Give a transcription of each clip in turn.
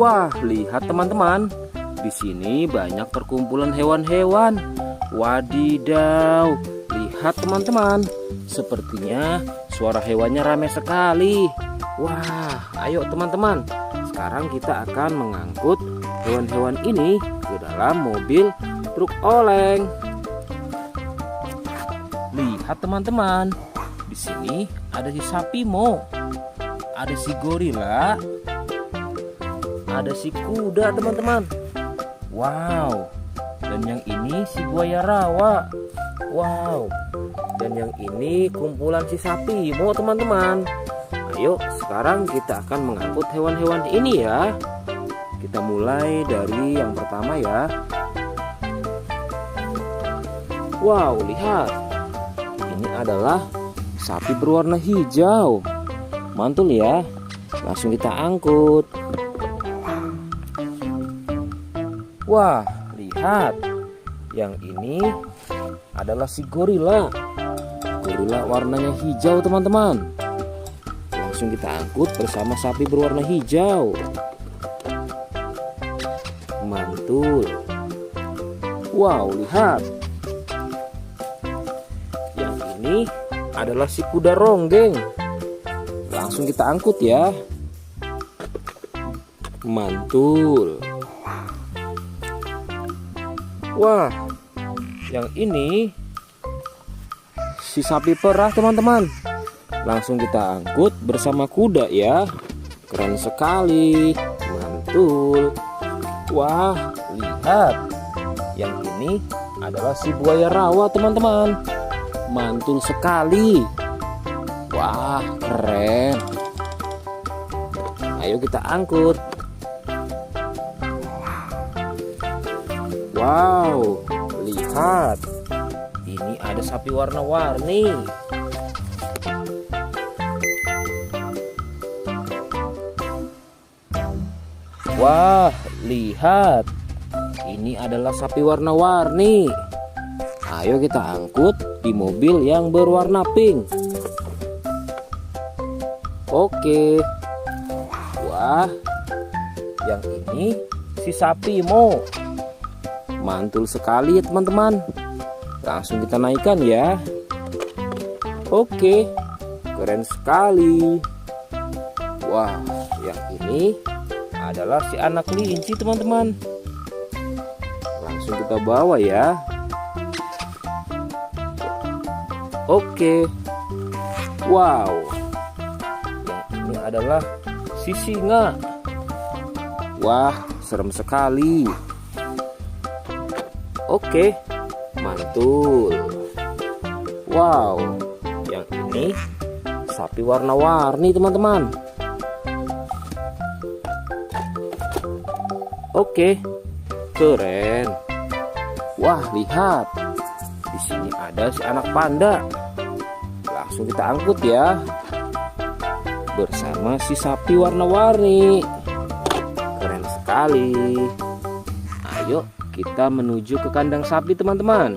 Wah, lihat teman-teman. Di sini banyak perkumpulan hewan-hewan. Wadidaw, lihat teman-teman. Sepertinya suara hewannya ramai sekali. Wah, ayo teman-teman. Sekarang kita akan mengangkut hewan-hewan ini ke dalam mobil truk oleng. Lihat teman-teman. Di sini ada si sapi mo, ada si gorila, ada si kuda teman-teman. Wow. Dan yang ini si buaya rawa. Wow. Dan yang ini kumpulan si sapi mo teman-teman. Ayo sekarang kita akan mengangkut hewan-hewan ini ya. Kita mulai dari yang pertama ya. Wow, lihat. Ini adalah sapi berwarna hijau. Mantul ya. Langsung kita angkut. Wah, lihat. Yang ini adalah si gorila. Gorila warnanya hijau teman-teman. Langsung kita angkut bersama sapi berwarna hijau. Mantul. Wow, lihat. Yang ini adalah si kuda ronggeng. Langsung kita angkut ya. Mantul. Wah, yang ini si sapi perah teman-teman. Langsung kita angkut bersama kuda ya. Keren sekali. Mantul. Wah, lihat. Yang ini adalah si buaya rawa teman-teman. Mantul sekali. Wah, keren. Ayo kita angkut. Wow, lihat. Ini ada sapi warna-warni. Wah, lihat. Ini adalah sapi warna-warni. Ayo kita angkut di mobil yang berwarna pink. Oke. Wah, yang ini si sapi mo. Mantul sekali ya teman-teman. Langsung kita naikkan ya. Oke, keren sekali. Wah, yang ini adalah si anak kelinci teman-teman. Langsung kita bawa ya. Oke. Wow. Yang ini adalah si singa. Wah, serem sekali. Oke, mantul. Wow, yang ini sapi warna-warni teman-teman. Oke, keren. Wah, lihat. Di sini ada si anak panda. Langsung kita angkut ya. Bersama si sapi warna-warni. Keren sekali. Ayo kita menuju ke kandang sapi teman-teman.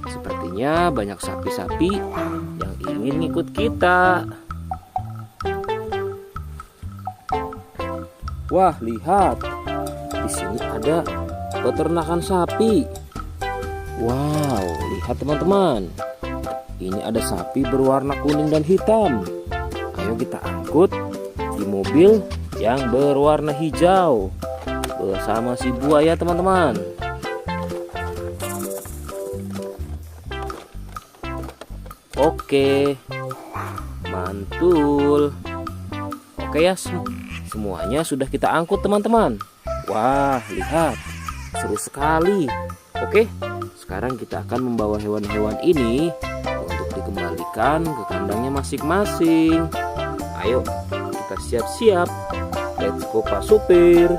Sepertinya banyak sapi-sapi yang ingin ikut kita. Wah, lihat. Di sini ada peternakan sapi. Wow, lihat teman-teman. Ini ada sapi berwarna kuning dan hitam. Ayo kita angkut di mobil yang berwarna hijau bersama si buaya teman-teman. Oke, mantul. Oke ya, semuanya sudah kita angkut teman-teman. Wah, lihat, seru sekali. Oke, sekarang kita akan membawa hewan-hewan ini untuk dikembalikan ke kandangnya masing-masing. Ayo, kita siap-siap. Let's go Pak Supir.